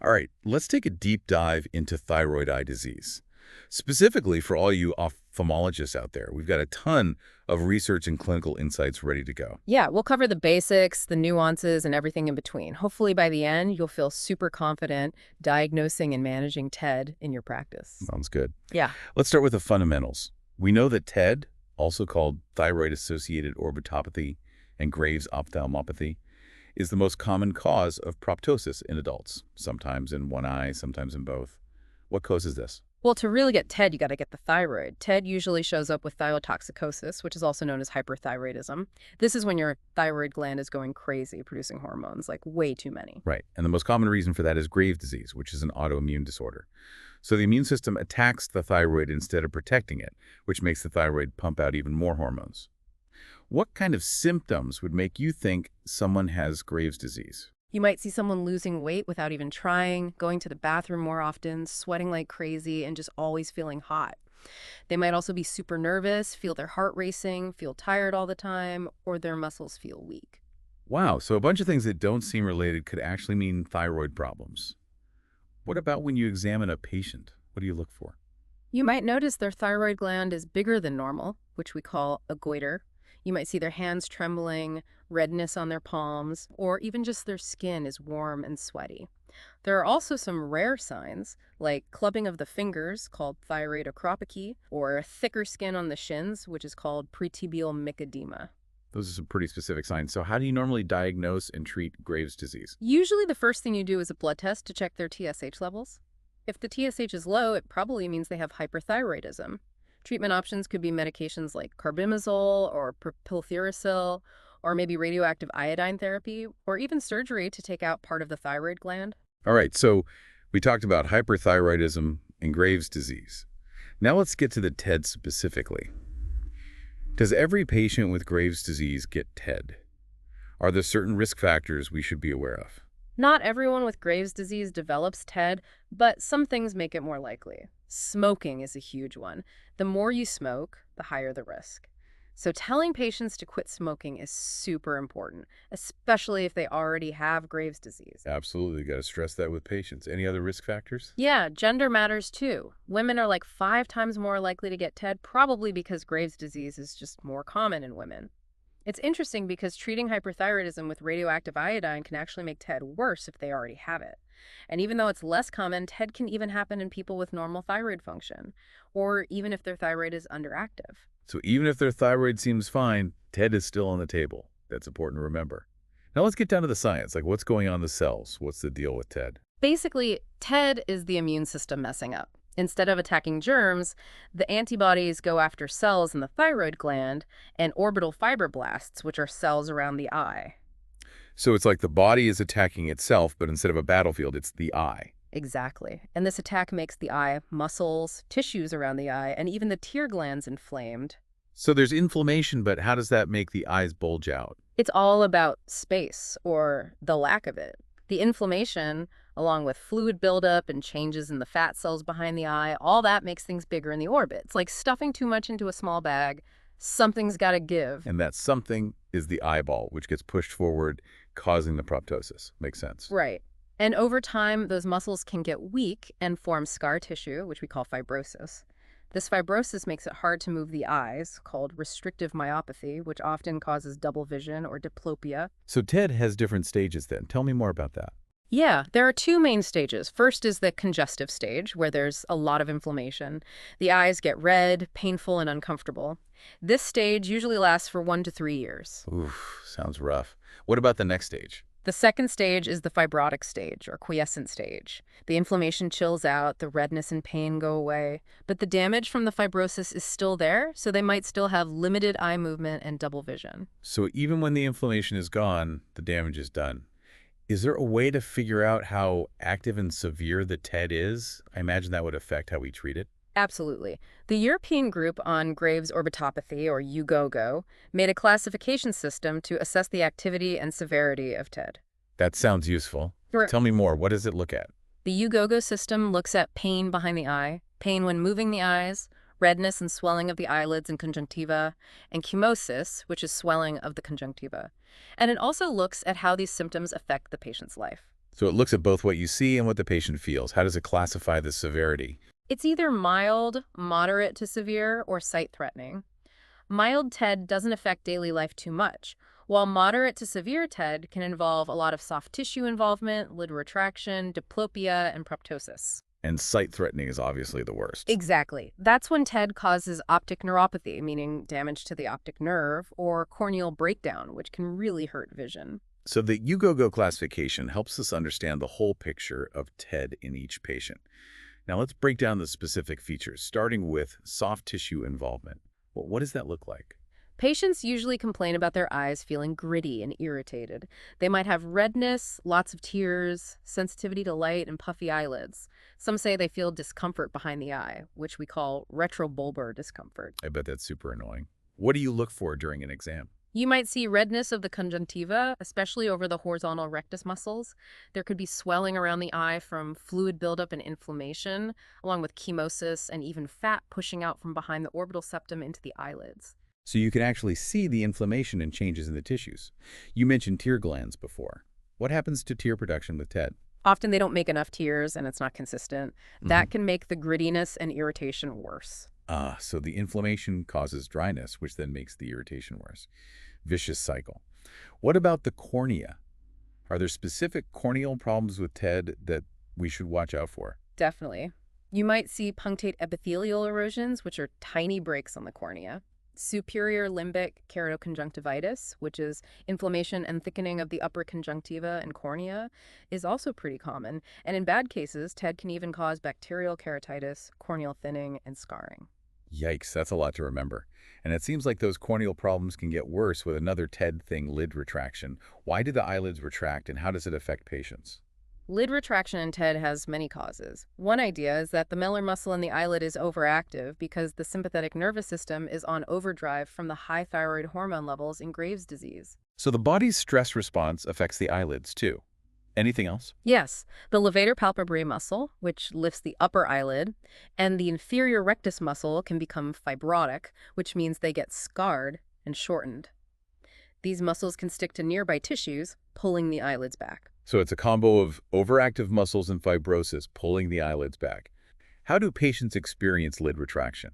All right, let's take a deep dive into thyroid eye disease. Specifically for all you ophthalmologists out there, we've got a ton of research and clinical insights ready to go. Yeah, we'll cover the basics, the nuances, and everything in between. Hopefully by the end, you'll feel super confident diagnosing and managing TED in your practice. Sounds good. Yeah. Let's start with the fundamentals. We know that TED, also called thyroid-associated orbitopathy and Graves' ophthalmopathy, is the most common cause of proptosis in adults, sometimes in one eye, sometimes in both. What causes this? Well, to really get TED, you got to get the thyroid. TED usually shows up with thyrotoxicosis, which is also known as hyperthyroidism. This is when your thyroid gland is going crazy, producing hormones, like way too many. Right, and the most common reason for that is Graves' disease, which is an autoimmune disorder. So the immune system attacks the thyroid instead of protecting it, which makes the thyroid pump out even more hormones. What kind of symptoms would make you think someone has Graves' disease? You might see someone losing weight without even trying, going to the bathroom more often, sweating like crazy, and just always feeling hot. They might also be super nervous, feel their heart racing, feel tired all the time, or their muscles feel weak. Wow, so a bunch of things that don't seem related could actually mean thyroid problems. What about when you examine a patient? What do you look for? You might notice their thyroid gland is bigger than normal, which we call a goiter. You might see their hands trembling, redness on their palms, or even just their skin is warm and sweaty. There are also some rare signs, like clubbing of the fingers, called thyroidocropy, or thicker skin on the shins, which is called pretibial myxedema. Those are some pretty specific signs. So how do you normally diagnose and treat Graves' disease? Usually the first thing you do is a blood test to check their TSH levels. If the TSH is low, it probably means they have hyperthyroidism. Treatment options could be medications like carbimazole or pylthyracil, or maybe radioactive iodine therapy, or even surgery to take out part of the thyroid gland. All right, so we talked about hyperthyroidism and Graves' disease. Now let's get to the TED specifically. Does every patient with Graves' disease get TED? Are there certain risk factors we should be aware of? Not everyone with Graves' disease develops TED, but some things make it more likely. Smoking is a huge one. The more you smoke, the higher the risk. So telling patients to quit smoking is super important, especially if they already have Graves' disease. Absolutely, got to stress that with patients. Any other risk factors? Yeah, gender matters too. Women are like 5 times more likely to get TED, probably because Graves' disease is just more common in women. It's interesting because treating hyperthyroidism with radioactive iodine can actually make TED worse if they already have it. And even though it's less common, TED can even happen in people with normal thyroid function, or even if their thyroid is underactive. So even if their thyroid seems fine, TED is still on the table. That's important to remember. Now let's get down to the science, like what's going on in the cells? What's the deal with TED? Basically, TED is the immune system messing up. Instead of attacking germs, the antibodies go after cells in the thyroid gland and orbital fibroblasts, which are cells around the eye. So it's like the body is attacking itself, but instead of a battlefield, it's the eye. Exactly. And this attack makes the eye, muscles, tissues around the eye, and even the tear glands inflamed. So there's inflammation, but how does that make the eyes bulge out? It's all about space, or the lack of it. The inflammation, along with fluid buildup and changes in the fat cells behind the eye, all that makes things bigger in the orbit. It's like stuffing too much into a small bag. Something's got to give. And that something is the eyeball, which gets pushed forward, causing the proptosis. Makes sense. Right. And over time, those muscles can get weak and form scar tissue, which we call fibrosis. This fibrosis makes it hard to move the eyes, called restrictive myopathy, which often causes double vision or diplopia. So TED has different stages then. Tell me more about that. Yeah, there are 2 main stages. First is the congestive stage, where there's a lot of inflammation. The eyes get red, painful, and uncomfortable. This stage usually lasts for 1 to 3 years. Oof, sounds rough. What about the next stage? The second stage is the fibrotic stage, or quiescent stage. The inflammation chills out, the redness and pain go away, but the damage from the fibrosis is still there, so they might still have limited eye movement and double vision. So even when the inflammation is gone, the damage is done. Is there a way to figure out how active and severe the TED is? I imagine that would affect how we treat it. Absolutely. The European Group on Graves' Orbitopathy, or UGOGO, made a classification system to assess the activity and severity of TED. That sounds useful. Sure. Tell me more. What does it look at? The UGOGO system looks at pain behind the eye, pain when moving the eyes, redness and swelling of the eyelids and conjunctiva, and chemosis, which is swelling of the conjunctiva. And it also looks at how these symptoms affect the patient's life. So it looks at both what you see and what the patient feels. How does it classify the severity? It's either mild, moderate to severe, or sight-threatening. Mild TED doesn't affect daily life too much, while moderate to severe TED can involve a lot of soft tissue involvement, lid retraction, diplopia, and proptosis. And sight-threatening is obviously the worst. Exactly. That's when TED causes optic neuropathy, meaning damage to the optic nerve, or corneal breakdown, which can really hurt vision. So the UGOGO classification helps us understand the whole picture of TED in each patient. Now let's break down the specific features, starting with soft tissue involvement. Well, what does that look like? Patients usually complain about their eyes feeling gritty and irritated. They might have redness, lots of tears, sensitivity to light, and puffy eyelids. Some say they feel discomfort behind the eye, which we call retrobulbar discomfort. I bet that's super annoying. What do you look for during an exam? You might see redness of the conjunctiva, especially over the horizontal rectus muscles. There could be swelling around the eye from fluid buildup and inflammation, along with chemosis and even fat pushing out from behind the orbital septum into the eyelids. So you can actually see the inflammation and changes in the tissues. You mentioned tear glands before. What happens to tear production with TED? Often they don't make enough tears and it's not consistent. That can make the grittiness and irritation worse. So the inflammation causes dryness, which then makes the irritation worse. Vicious cycle. What about the cornea? Are there specific corneal problems with TED that we should watch out for? Definitely. You might see punctate epithelial erosions, which are tiny breaks on the cornea. Superior limbic keratoconjunctivitis, which is inflammation and thickening of the upper conjunctiva and cornea, is also pretty common. And in bad cases, TED can even cause bacterial keratitis, corneal thinning, and scarring. Yikes, that's a lot to remember. And it seems like those corneal problems can get worse with another TED thing, lid retraction. Why do the eyelids retract and how does it affect patients? Lid retraction in TED has many causes. One idea is that the malar muscle in the eyelid is overactive because the sympathetic nervous system is on overdrive from the high thyroid hormone levels in Graves' disease. So the body's stress response affects the eyelids too. Anything else? Yes, the levator palpebrae muscle, which lifts the upper eyelid, and the inferior rectus muscle can become fibrotic, which means they get scarred and shortened. These muscles can stick to nearby tissues, pulling the eyelids back. So it's a combo of overactive muscles and fibrosis pulling the eyelids back. How do patients experience lid retraction?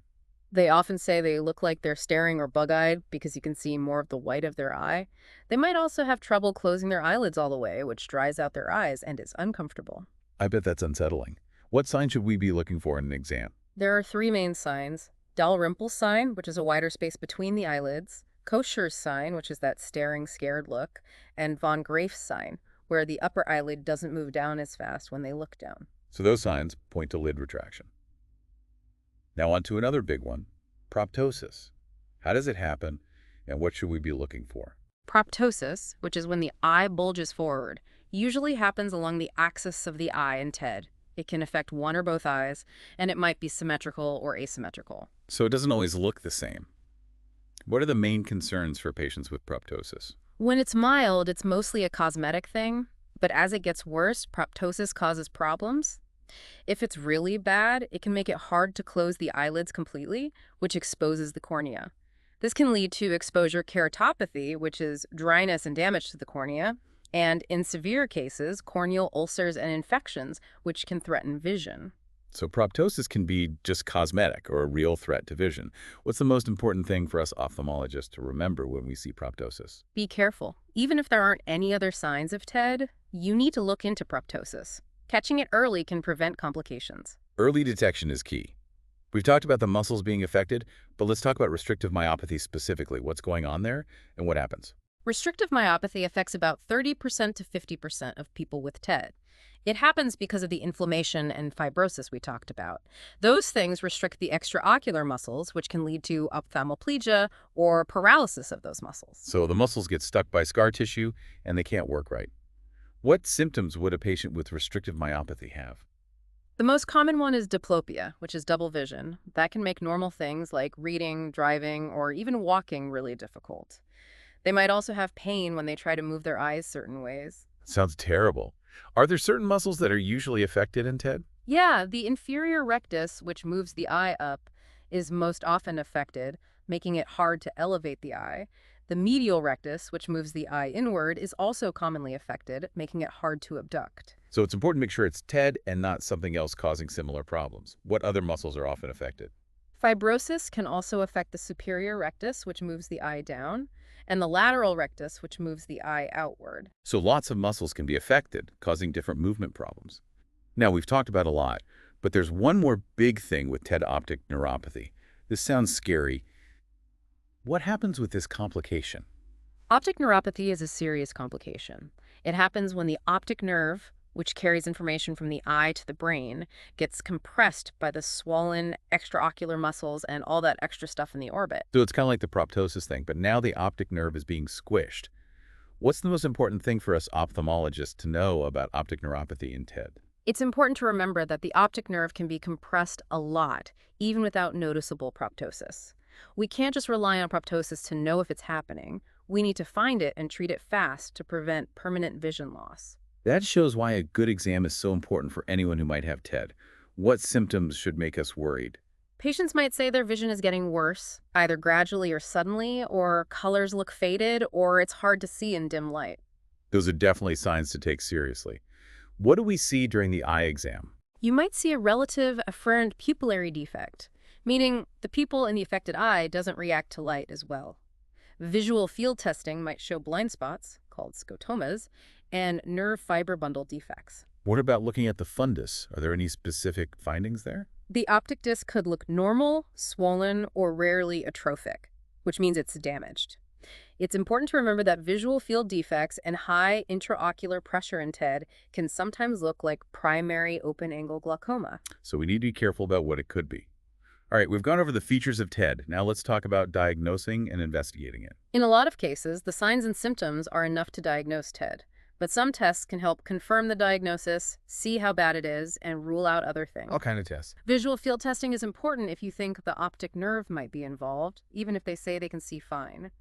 They often say they look like they're staring or bug-eyed because you can see more of the white of their eye. They might also have trouble closing their eyelids all the way, which dries out their eyes and is uncomfortable. I bet that's unsettling. What sign should we be looking for in an exam? There are three main signs. Dalrymple's sign, which is a wider space between the eyelids, Kocher's sign, which is that staring, scared look, and von Graeff's sign, where the upper eyelid doesn't move down as fast when they look down. So those signs point to lid retraction. Now on to another big one, proptosis. How does it happen and what should we be looking for? Proptosis, which is when the eye bulges forward, usually happens along the axis of the eye in TED. It can affect one or both eyes, and it might be symmetrical or asymmetrical. So it doesn't always look the same. What are the main concerns for patients with proptosis? When it's mild, it's mostly a cosmetic thing, but as it gets worse, proptosis causes problems. If it's really bad, it can make it hard to close the eyelids completely, which exposes the cornea. This can lead to exposure keratopathy, which is dryness and damage to the cornea, and in severe cases, corneal ulcers and infections, which can threaten vision. So proptosis can be just cosmetic or a real threat to vision. What's the most important thing for us ophthalmologists to remember when we see proptosis? Be careful. Even if there aren't any other signs of TED, you need to look into proptosis. Catching it early can prevent complications. Early detection is key. We've talked about the muscles being affected, but let's talk about restrictive myopathy specifically. What's going on there and what happens? Restrictive myopathy affects about 30% to 50% of people with TED. It happens because of the inflammation and fibrosis we talked about. Those things restrict the extraocular muscles, which can lead to ophthalmoplegia or paralysis of those muscles. So the muscles get stuck by scar tissue and they can't work right. What symptoms would a patient with restrictive myopathy have? The most common one is diplopia, which is double vision. That can make normal things like reading, driving, or even walking really difficult. They might also have pain when they try to move their eyes certain ways. Sounds terrible. Are there certain muscles that are usually affected in TED? Yeah, the inferior rectus, which moves the eye up, is most often affected, making it hard to elevate the eye. The medial rectus, which moves the eye inward, is also commonly affected, making it hard to abduct. So it's important to make sure it's TED and not something else causing similar problems. What other muscles are often affected? Fibrosis can also affect the superior rectus, which moves the eye down, and the lateral rectus, which moves the eye outward. So lots of muscles can be affected, causing different movement problems. Now, we've talked about a lot, but there's one more big thing with TED optic neuropathy. This sounds scary. What happens with this complication? Optic neuropathy is a serious complication. It happens when the optic nerve, which carries information from the eye to the brain, gets compressed by the swollen extraocular muscles and all that extra stuff in the orbit. So it's kind of like the proptosis thing, but now the optic nerve is being squished. What's the most important thing for us ophthalmologists to know about optic neuropathy in TED? It's important to remember that the optic nerve can be compressed a lot, even without noticeable proptosis. We can't just rely on proptosis to know if it's happening. We need to find it and treat it fast to prevent permanent vision loss. That shows why a good exam is so important for anyone who might have TED. What symptoms should make us worried? Patients might say their vision is getting worse, either gradually or suddenly, or colors look faded, or it's hard to see in dim light. Those are definitely signs to take seriously. What do we see during the eye exam? You might see a relative afferent pupillary defect, meaning the pupil in the affected eye doesn't react to light as well. Visual field testing might show blind spots, called scotomas, and nerve fiber bundle defects. What about looking at the fundus? Are there any specific findings there? The optic disc could look normal, swollen, or rarely atrophic, which means it's damaged. It's important to remember that visual field defects and high intraocular pressure in TED can sometimes look like primary open-angle glaucoma. So we need to be careful about what it could be. All right, we've gone over the features of TED. Now let's talk about diagnosing and investigating it. In a lot of cases, the signs and symptoms are enough to diagnose TED. But some tests can help confirm the diagnosis, see how bad it is, and rule out other things. All kind of tests. Visual field testing is important if you think the optic nerve might be involved, even if they say they can see fine.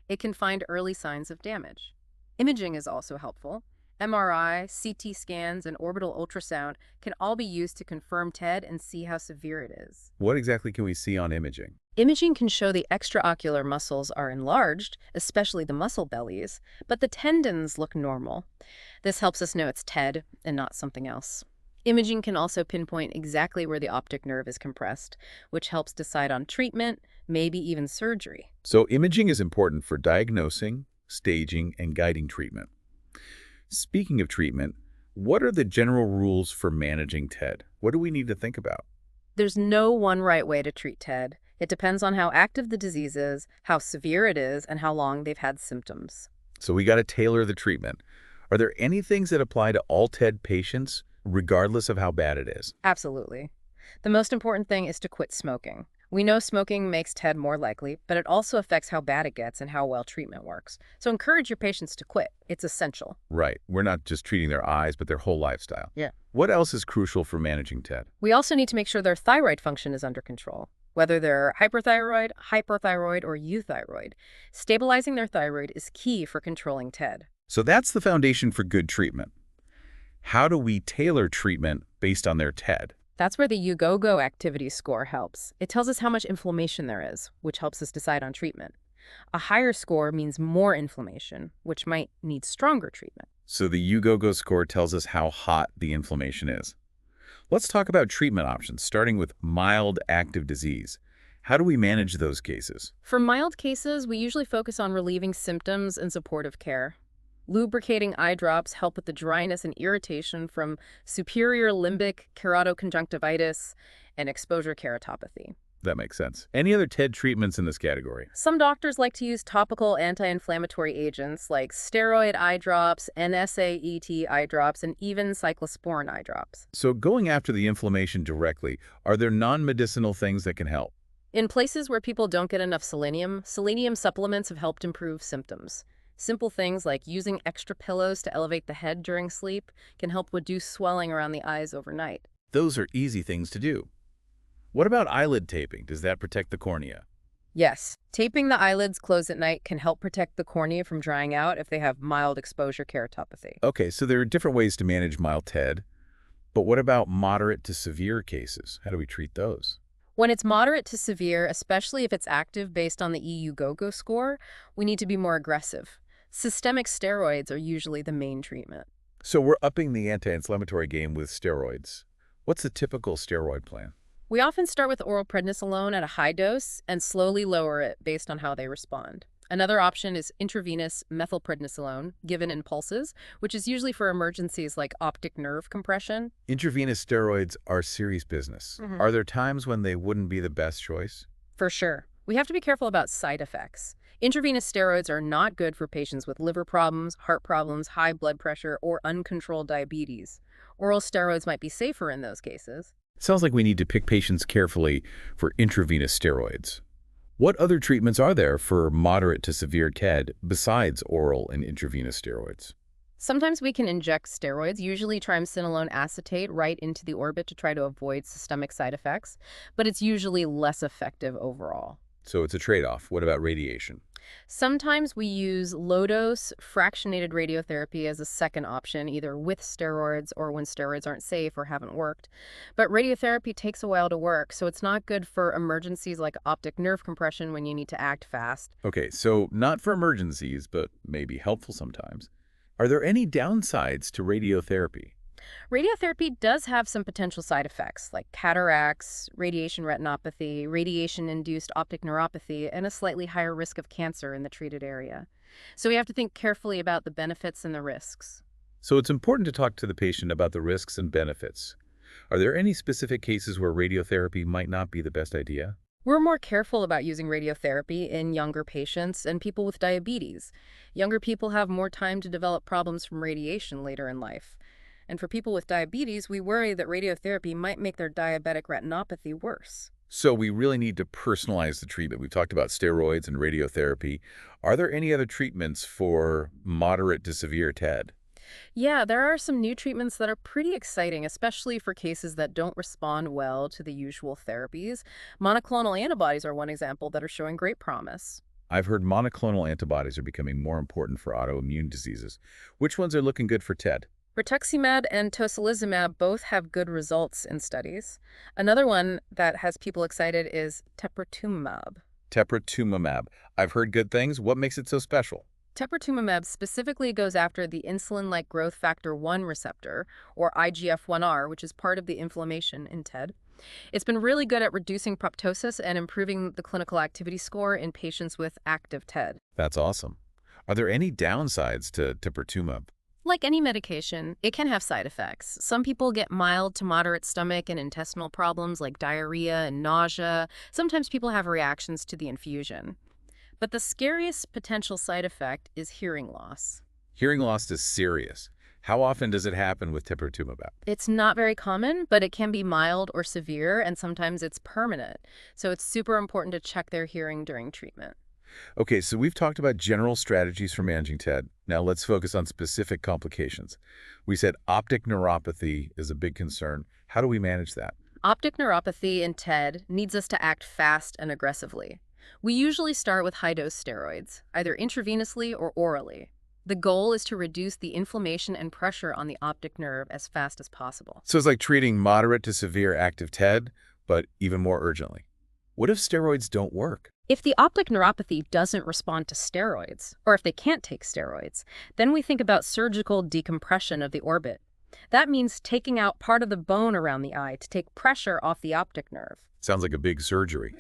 It can find early signs of damage. Imaging is also helpful. MRI, CT scans, and orbital ultrasound can all be used to confirm TED and see how severe it is. What exactly can we see on imaging? Imaging can show the extraocular muscles are enlarged, especially the muscle bellies, but the tendons look normal. This helps us know it's TED and not something else. Imaging can also pinpoint exactly where the optic nerve is compressed, which helps decide on treatment, maybe even surgery. So imaging is important for diagnosing, staging, and guiding treatment. Speaking of treatment, what are the general rules for managing TED? What do we need to think about? There's no one right way to treat TED. It depends on how active the disease is, how severe it is, and how long they've had symptoms. So we got to tailor the treatment. Are there any things that apply to all TED patients, regardless of how bad it is? Absolutely. The most important thing is to quit smoking. We know smoking makes TED more likely, but it also affects how bad it gets and how well treatment works. So encourage your patients to quit. It's essential. Right. We're not just treating their eyes, but their whole lifestyle. Yeah. What else is crucial for managing TED? We also need to make sure their thyroid function is under control. Whether they're hyperthyroid, hypothyroid, or euthyroid, stabilizing their thyroid is key for controlling TED. So that's the foundation for good treatment. How do we tailor treatment based on their TED? That's where the UGOGO activity score helps. It tells us how much inflammation there is, which helps us decide on treatment. A higher score means more inflammation, which might need stronger treatment. So the UGOGO score tells us how hot the inflammation is. Let's talk about treatment options, starting with mild active disease. How do we manage those cases? For mild cases, we usually focus on relieving symptoms and supportive care. Lubricating eye drops help with the dryness and irritation from superior limbic keratoconjunctivitis and exposure keratopathy. That makes sense. Any other TED treatments in this category? Some doctors like to use topical anti-inflammatory agents like steroid eye drops, NSAID eye drops, and even cyclosporin eye drops. So going after the inflammation directly, are there non-medicinal things that can help? In places where people don't get enough selenium, selenium supplements have helped improve symptoms. Simple things like using extra pillows to elevate the head during sleep can help reduce swelling around the eyes overnight. Those are easy things to do. What about eyelid taping? Does that protect the cornea? Yes, taping the eyelids closed at night can help protect the cornea from drying out if they have mild exposure keratopathy. Okay, so there are different ways to manage mild TED, but what about moderate to severe cases? How do we treat those? When it's moderate to severe, especially if it's active based on the EU-GOGO score, we need to be more aggressive. Systemic steroids are usually the main treatment. So we're upping the anti-inflammatory game with steroids. What's the typical steroid plan? We often start with oral prednisolone at a high dose and slowly lower it based on how they respond. Another option is intravenous methylprednisolone, given in pulses, which is usually for emergencies like optic nerve compression. Intravenous steroids are serious business. Mhm. Are there times when they wouldn't be the best choice? For sure. We have to be careful about side effects. Intravenous steroids are not good for patients with liver problems, heart problems, high blood pressure, or uncontrolled diabetes. Oral steroids might be safer in those cases. Sounds like we need to pick patients carefully for intravenous steroids. What other treatments are there for moderate to severe TED besides oral and intravenous steroids? Sometimes we can inject steroids, usually triamcinolone acetate, right into the orbit to try to avoid systemic side effects, but it's usually less effective overall. So it's a trade-off. What about radiation? Sometimes we use low-dose fractionated radiotherapy as a second option, either with steroids or when steroids aren't safe or haven't worked. But radiotherapy takes a while to work, so it's not good for emergencies like optic nerve compression when you need to act fast. Okay, so not for emergencies, but maybe helpful sometimes. Are there any downsides to radiotherapy? Radiotherapy does have some potential side effects like cataracts, radiation retinopathy, radiation-induced optic neuropathy, and a slightly higher risk of cancer in the treated area. So we have to think carefully about the benefits and the risks. So it's important to talk to the patient about the risks and benefits. Are there any specific cases where radiotherapy might not be the best idea? We're more careful about using radiotherapy in younger patients and people with diabetes. Younger people have more time to develop problems from radiation later in life. And for people with diabetes, we worry that radiotherapy might make their diabetic retinopathy worse. So we really need to personalize the treatment. We've talked about steroids and radiotherapy. Are there any other treatments for moderate to severe TED? Yeah, there are some new treatments that are pretty exciting, especially for cases that don't respond well to the usual therapies. Monoclonal antibodies are one example that are showing great promise. I've heard monoclonal antibodies are becoming more important for autoimmune diseases. Which ones are looking good for TED? Rituximab and tocilizumab both have good results in studies. Another one that has people excited is teprotumumab. Teprotumumab. I've heard good things. What makes it so special? Teprotumumab specifically goes after the insulin-like growth factor 1 receptor, or IGF-1R, which is part of the inflammation in TED. It's been really good at reducing proptosis and improving the clinical activity score in patients with active TED. That's awesome. Are there any downsides to teprotumumab? Like any medication, it can have side effects. Some people get mild to moderate stomach and intestinal problems like diarrhea and nausea. Sometimes people have reactions to the infusion. But the scariest potential side effect is hearing loss. Hearing loss is serious. How often does it happen with teprotumumab? It's not very common, but it can be mild or severe, and sometimes it's permanent. So it's super important to check their hearing during treatment. Okay, so we've talked about general strategies for managing TED. Now let's focus on specific complications. We said optic neuropathy is a big concern. How do we manage that? Optic neuropathy in TED needs us to act fast and aggressively. We usually start with high-dose steroids, either intravenously or orally. The goal is to reduce the inflammation and pressure on the optic nerve as fast as possible. So it's like treating moderate to severe active TED, but even more urgently. What if steroids don't work? If the optic neuropathy doesn't respond to steroids, or if they can't take steroids, then we think about surgical decompression of the orbit. That means taking out part of the bone around the eye to take pressure off the optic nerve. Sounds like a big surgery.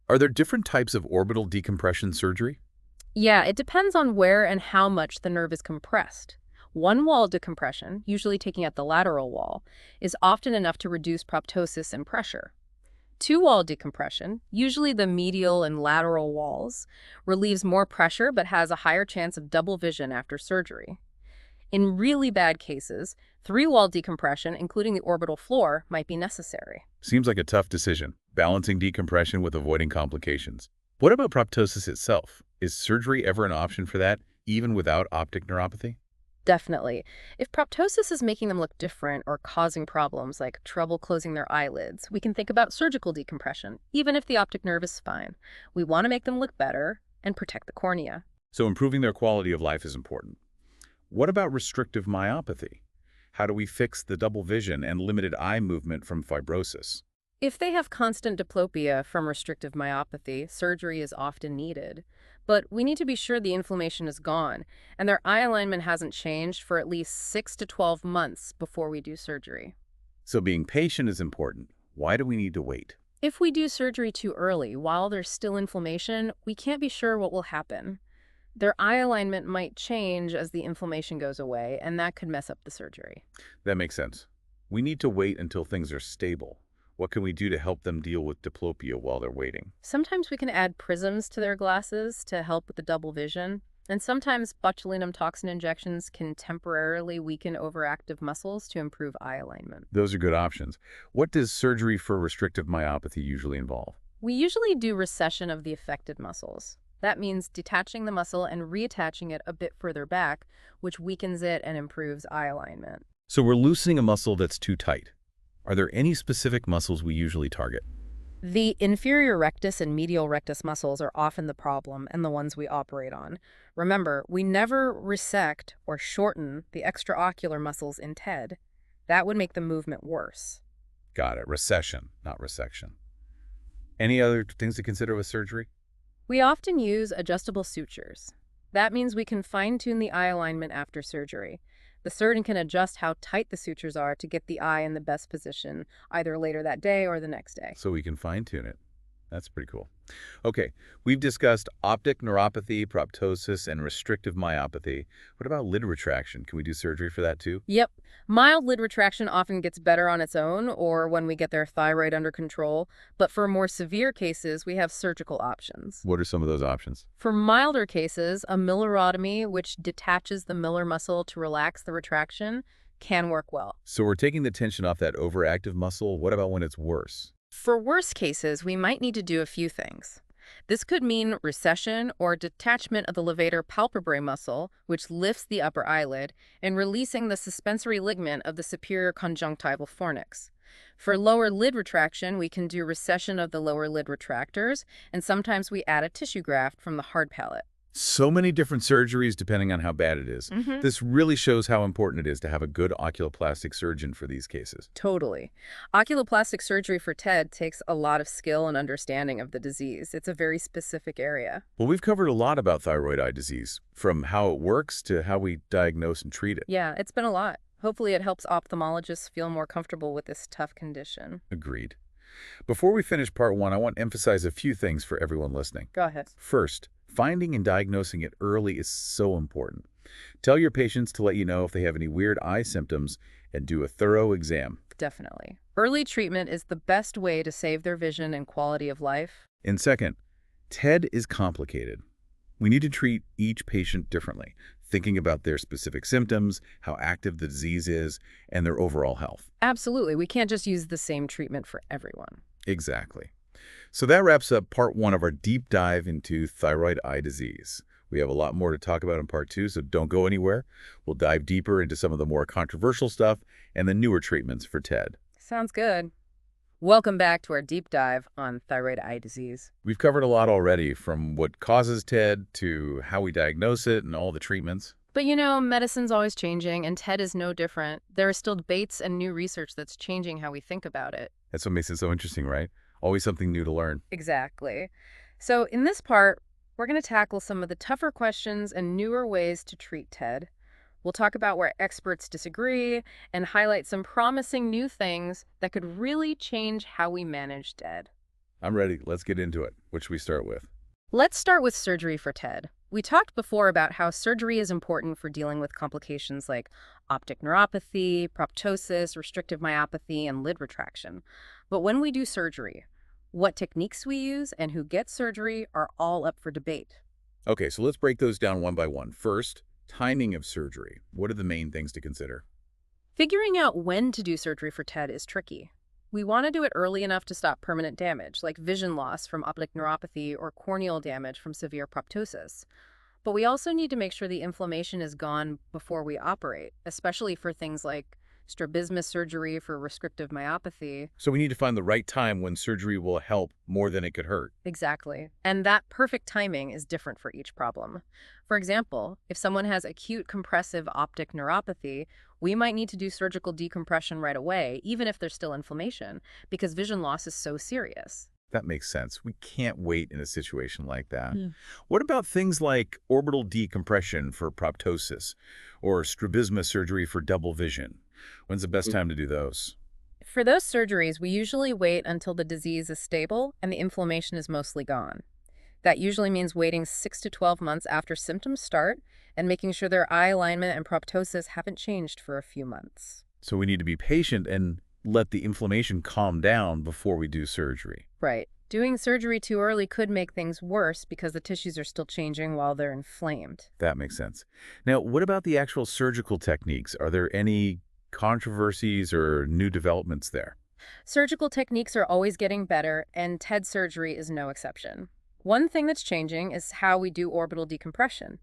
Are there different types of orbital decompression surgery? Yeah, it depends on where and how much the nerve is compressed. One-wall decompression, usually taking out the lateral wall, is often enough to reduce proptosis and pressure. Two-wall decompression, usually the medial and lateral walls, relieves more pressure but has a higher chance of double vision after surgery. In really bad cases, three-wall decompression, including the orbital floor, might be necessary. Seems like a tough decision, balancing decompression with avoiding complications. What about proptosis itself? Is surgery ever an option for that, even without optic neuropathy? Definitely. If proptosis is making them look different or causing problems like trouble closing their eyelids, we can think about surgical decompression, even if the optic nerve is fine. We want to make them look better and protect the cornea. So improving their quality of life is important. What about restrictive myopathy? How do we fix the double vision and limited eye movement from fibrosis? If they have constant diplopia from restrictive myopathy, surgery is often needed. But we need to be sure the inflammation is gone and their eye alignment hasn't changed for at least 6 to 12 months before we do surgery. So being patient is important. Why do we need to wait? If we do surgery too early while there's still inflammation, we can't be sure what will happen. Their eye alignment might change as the inflammation goes away, and that could mess up the surgery. That makes sense. We need to wait until things are stable. What can we do to help them deal with diplopia while they're waiting? Sometimes we can add prisms to their glasses to help with the double vision, and sometimes botulinum toxin injections can temporarily weaken overactive muscles to improve eye alignment. Those are good options. What does surgery for restrictive myopathy usually involve? We usually do recession of the affected muscles. That means detaching the muscle and reattaching it a bit further back, which weakens it and improves eye alignment. So we're loosening a muscle that's too tight. Are there any specific muscles we usually target? The inferior rectus and medial rectus muscles are often the problem and the ones we operate on. Remember, we never resect or shorten the extraocular muscles in TED. That would make the movement worse. Got it. Recession, not resection. Any other things to consider with surgery? We often use adjustable sutures. That means we can fine-tune the eye alignment after surgery. The surgeon can adjust how tight the sutures are to get the eye in the best position, either later that day or the next day. So we can fine-tune it. That's pretty cool. Okay, we've discussed optic neuropathy, proptosis, and restrictive myopathy. What about lid retraction? Can we do surgery for that too? Yep. Mild lid retraction often gets better on its own or when we get their thyroid under control, but for more severe cases, we have surgical options. What are some of those options? For milder cases, a millerotomy, which detaches the Miller muscle to relax the retraction, can work well. So we're taking the tension off that overactive muscle. What about when it's worse? For worse cases, we might need to do a few things. This could mean recession or detachment of the levator palpebrae muscle, which lifts the upper eyelid, and releasing the suspensory ligament of the superior conjunctival fornix. For lower lid retraction, we can do recession of the lower lid retractors, and sometimes we add a tissue graft from the hard palate. So many different surgeries depending on how bad it is. This really shows how important it is to have a good oculoplastic surgeon for these cases. Totally. Oculoplastic surgery for TED takes a lot of skill and understanding of the disease. It's a very specific area. Well, we've covered a lot about thyroid eye disease, from how it works to how we diagnose and treat it. Yeah, it's been a lot. Hopefully it helps ophthalmologists feel more comfortable with this tough condition. Agreed. Before we finish part one, I want to emphasize a few things for everyone listening. Go ahead. First, finding and diagnosing it early is so important. Tell your patients to let you know if they have any weird eye symptoms and do a thorough exam. Definitely. Early treatment is the best way to save their vision and quality of life. And second, TED is complicated. We need to treat each patient differently, thinking about their specific symptoms, how active the disease is, and their overall health. Absolutely. We can't just use the same treatment for everyone. Exactly. So that wraps up part one of our deep dive into thyroid eye disease. We have a lot more to talk about in part two, so don't go anywhere. We'll dive deeper into some of the more controversial stuff and the newer treatments for TED. Sounds good. Welcome back to our deep dive on thyroid eye disease. We've covered a lot already, from what causes TED to how we diagnose it and all the treatments. But you know, medicine's always changing, and TED is no different. There are still debates and new research that's changing how we think about it. That's what makes it so interesting, right? Always something new to learn. Exactly. So in this part, we're going to tackle some of the tougher questions and newer ways to treat TED. We'll talk about where experts disagree and highlight some promising new things that could really change how we manage TED. I'm ready. Let's get into it. Which we start with? Let's start with surgery for TED. We talked before about how surgery is important for dealing with complications like optic neuropathy, proptosis, restrictive myopathy, and lid retraction. But when we do surgery, what techniques we use and who gets surgery are all up for debate. Okay, so let's break those down one by one. First, timing of surgery. What are the main things to consider? Figuring out when to do surgery for TED is tricky. We want to do it early enough to stop permanent damage, like vision loss from optic neuropathy or corneal damage from severe proptosis. But we also need to make sure the inflammation is gone before we operate, especially for things like strabismus surgery for restrictive myopathy. So we need to find the right time when surgery will help more than it could hurt. Exactly. And that perfect timing is different for each problem. For example, if someone has acute compressive optic neuropathy, we might need to do surgical decompression right away, even if there's still inflammation, because vision loss is so serious. That makes sense. We can't wait in a situation like that. Yeah. What about things like orbital decompression for proptosis or strabismus surgery for double vision? When's the best time to do those? For those surgeries, we usually wait until the disease is stable and the inflammation is mostly gone. That usually means waiting 6 to 12 months after symptoms start and making sure their eye alignment and proptosis haven't changed for a few months. So we need to be patient and let the inflammation calm down before we do surgery. Right. Doing surgery too early could make things worse because the tissues are still changing while they're inflamed. That makes sense. Now, what about the actual surgical techniques? Are there any controversies or new developments there? Surgical techniques are always getting better, and TED surgery is no exception. One thing that's changing is how we do orbital decompression.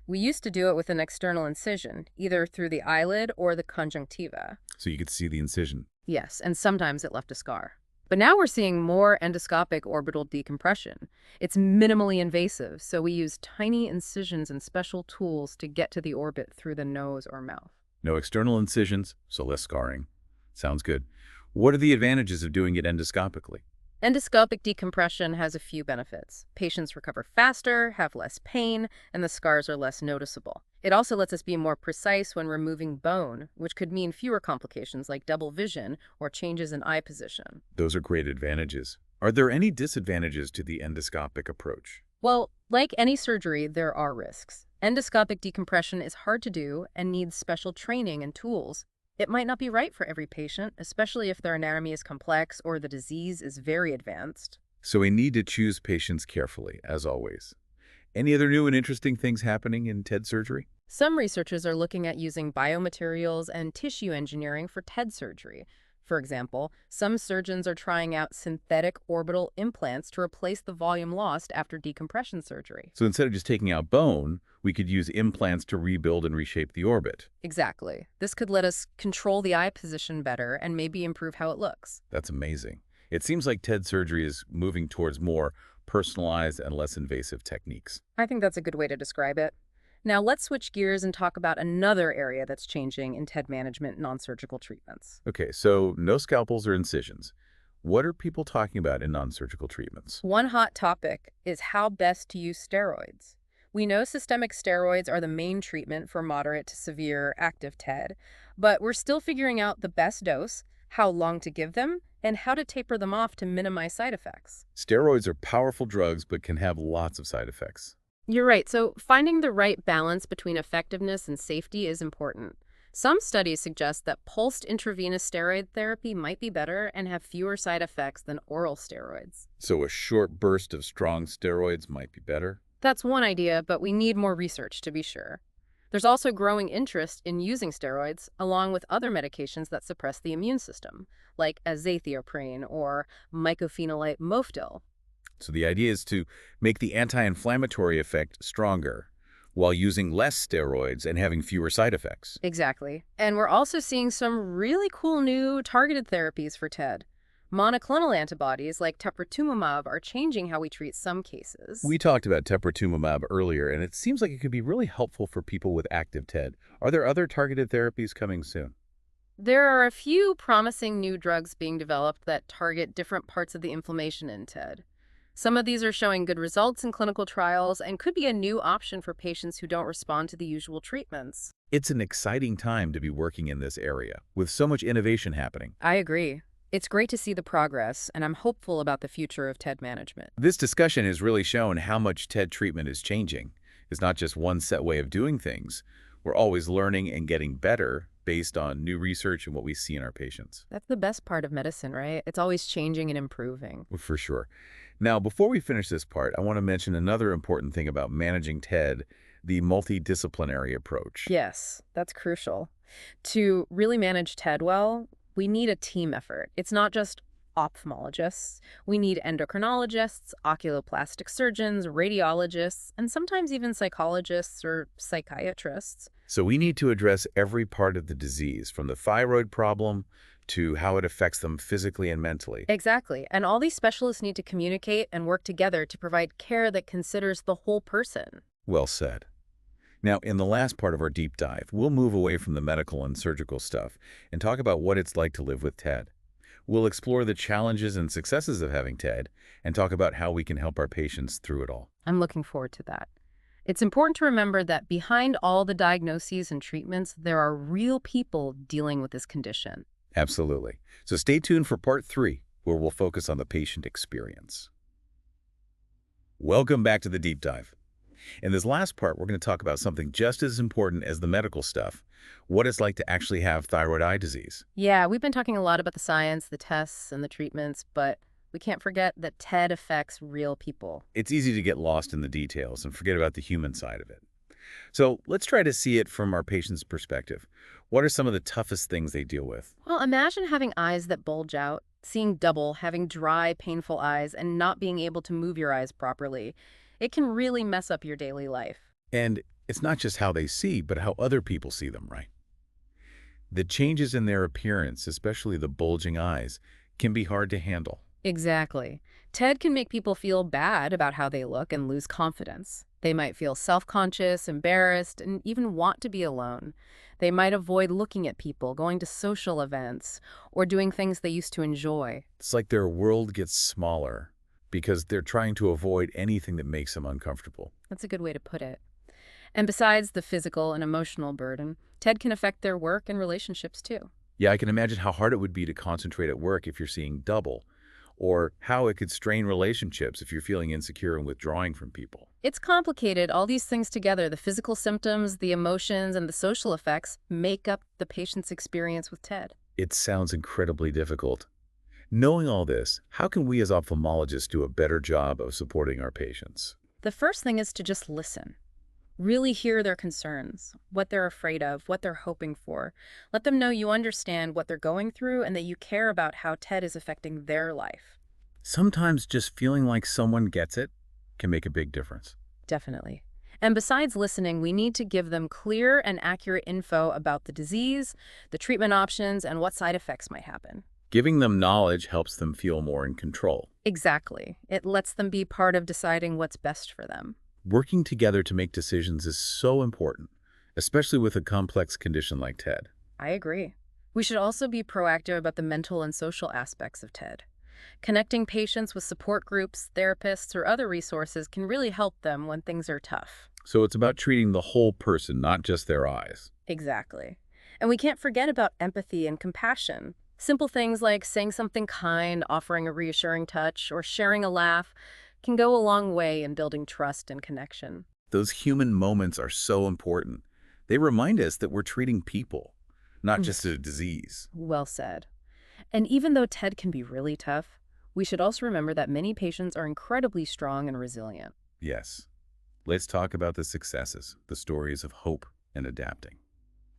We used to do it with an external incision, either through the eyelid or the conjunctiva. So you could see the incision. Yes, and sometimes it left a scar. But now we're seeing more endoscopic orbital decompression. It's minimally invasive, so we use tiny incisions and special tools to get to the orbit through the nose or mouth. No external incisions, so less scarring. Sounds good. What are the advantages of doing it endoscopically? Endoscopic decompression has a few benefits. Patients recover faster, have less pain, and the scars are less noticeable. It also lets us be more precise when removing bone, which could mean fewer complications like double vision or changes in eye position. Those are great advantages. Are there any disadvantages to the endoscopic approach? Well, like any surgery, there are risks. Endoscopic decompression is hard to do and needs special training and tools. It might not be right for every patient, especially if their anatomy is complex or the disease is very advanced. So we need to choose patients carefully, as always. Any other new and interesting things happening in TED surgery? Some researchers are looking at using biomaterials and tissue engineering for TED surgery. For example, some surgeons are trying out synthetic orbital implants to replace the volume lost after decompression surgery. So instead of just taking out bone, we could use implants to rebuild and reshape the orbit. Exactly. This could let us control the eye position better and maybe improve how it looks. That's amazing. It seems like TED surgery is moving towards more personalized and less invasive techniques. I think that's a good way to describe it. Now let's switch gears and talk about another area that's changing in TED management non-surgical treatments. Okay, so no scalpels or incisions. What are people talking about in non-surgical treatments? One hot topic is how best to use steroids. We know systemic steroids are the main treatment for moderate to severe active TED, but we're still figuring out the best dose, how long to give them, and how to taper them off to minimize side effects. Steroids are powerful drugs but can have lots of side effects. You're right. So finding the right balance between effectiveness and safety is important. Some studies suggest that pulsed intravenous steroid therapy might be better and have fewer side effects than oral steroids. So a short burst of strong steroids might be better? That's one idea, but we need more research to be sure. There's also growing interest in using steroids along with other medications that suppress the immune system, like azathioprine or mycophenolate Mofetil. So the idea is to make the anti-inflammatory effect stronger while using less steroids and having fewer side effects. Exactly. And we're also seeing some really cool new targeted therapies for TED. Monoclonal antibodies like teprotumumab are changing how we treat some cases. We talked about teprotumumab earlier, and it seems like it could be really helpful for people with active TED. Are there other targeted therapies coming soon? There are a few promising new drugs being developed that target different parts of the inflammation in TED. Some of these are showing good results in clinical trials and could be a new option for patients who don't respond to the usual treatments. It's an exciting time to be working in this area, with so much innovation happening. I agree. It's great to see the progress, and I'm hopeful about the future of TED management. This discussion has really shown how much TED treatment is changing. It's not just one set way of doing things. We're always learning and getting better based on new research and what we see in our patients. That's the best part of medicine, right? It's always changing and improving. For sure. Now, before we finish this part, I want to mention another important thing about managing TED, the multidisciplinary approach. Yes, that's crucial. To really manage TED well, we need a team effort. It's not just ophthalmologists. We need endocrinologists, oculoplastic surgeons, radiologists, and sometimes even psychologists or psychiatrists. So we need to address every part of the disease, from the thyroid problem to how it affects them physically and mentally. Exactly. And all these specialists need to communicate and work together to provide care that considers the whole person. Well said. Now, in the last part of our deep dive, we'll move away from the medical and surgical stuff and talk about what it's like to live with TED. We'll explore the challenges and successes of having TED and talk about how we can help our patients through it all. I'm looking forward to that. It's important to remember that behind all the diagnoses and treatments, there are real people dealing with this condition. Absolutely. So stay tuned for part 3, where we'll focus on the patient experience. Welcome back to the deep dive. In this last part, we're going to talk about something just as important as the medical stuff, what it's like to actually have thyroid eye disease. Yeah, we've been talking a lot about the science, the tests, and the treatments, but we can't forget that TED affects real people. It's easy to get lost in the details and forget about the human side of it. So let's try to see it from our patient's perspective. What are some of the toughest things they deal with? Well, imagine having eyes that bulge out, seeing double, having dry, painful eyes, and not being able to move your eyes properly. It can really mess up your daily life. And it's not just how they see, but how other people see them, right? The changes in their appearance, especially the bulging eyes, can be hard to handle. Exactly. TED can make people feel bad about how they look and lose confidence. They might feel self-conscious, embarrassed, and even want to be alone. They might avoid looking at people, going to social events, or doing things they used to enjoy. It's like their world gets smaller because they're trying to avoid anything that makes them uncomfortable. That's a good way to put it. And besides the physical and emotional burden, TED can affect their work and relationships too. Yeah, I can imagine how hard it would be to concentrate at work if you're seeing double, or how it could strain relationships if you're feeling insecure and withdrawing from people. It's complicated. All these things together, the physical symptoms, the emotions, and the social effects, make up the patient's experience with TED. It sounds incredibly difficult. Knowing all this, how can we as ophthalmologists do a better job of supporting our patients? The first thing is to just listen. Really hear their concerns, what they're afraid of, what they're hoping for. Let them know you understand what they're going through and that you care about how TED is affecting their life. Sometimes just feeling like someone gets it can make a big difference. Definitely. And besides listening, we need to give them clear and accurate info about the disease, the treatment options, and what side effects might happen. Giving them knowledge helps them feel more in control. Exactly. It lets them be part of deciding what's best for them. Working together to make decisions is so important, especially with a complex condition like TED. I agree. We should also be proactive about the mental and social aspects of TED. Connecting patients with support groups, therapists, or other resources can really help them when things are tough. So it's about treating the whole person, not just their eyes. Exactly. And we can't forget about empathy and compassion. Simple things like saying something kind, offering a reassuring touch, or sharing a laugh can go a long way in building trust and connection. Those human moments are so important. They remind us that we're treating people, not just a disease. Well said. And even though TED can be really tough, we should also remember that many patients are incredibly strong and resilient. Yes. Let's talk about the successes, the stories of hope and adapting.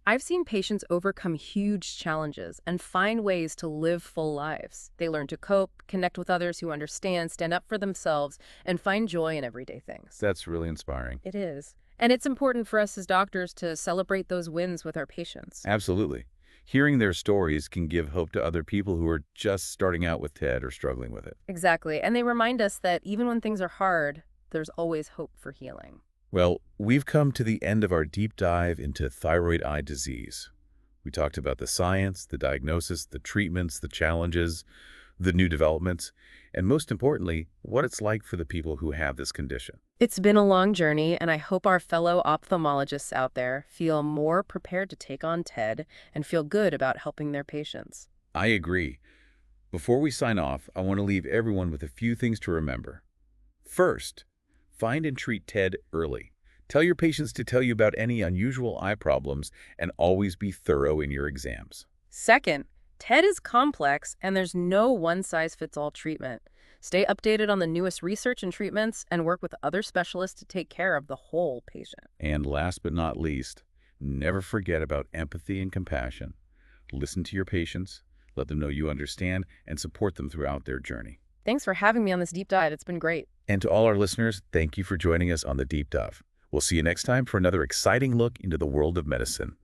I've seen patients overcome huge challenges and find ways to live full lives. They learn to cope, connect with others who understand, stand up for themselves, and find joy in everyday things. That's really inspiring. It is. And it's important for us as doctors to celebrate those wins with our patients. Absolutely. Hearing their stories can give hope to other people who are just starting out with TED or struggling with it. Exactly. And they remind us that even when things are hard, there's always hope for healing. Well, we've come to the end of our deep dive into thyroid eye disease. We talked about the science, the diagnosis, the treatments, the challenges, the new developments, and most importantly, what it's like for the people who have this condition. It's been a long journey, and I hope our fellow ophthalmologists out there feel more prepared to take on TED and feel good about helping their patients. I agree. Before we sign off, I want to leave everyone with a few things to remember. First, find and treat TED early. Tell your patients to tell you about any unusual eye problems and always be thorough in your exams. Second, TED is complex and there's no one-size-fits-all treatment. Stay updated on the newest research and treatments and work with other specialists to take care of the whole patient. And last but not least, never forget about empathy and compassion. Listen to your patients, let them know you understand, and support them throughout their journey. Thanks for having me on this deep dive. It's been great. And to all our listeners, thank you for joining us on the Deep Dive. We'll see you next time for another exciting look into the world of medicine.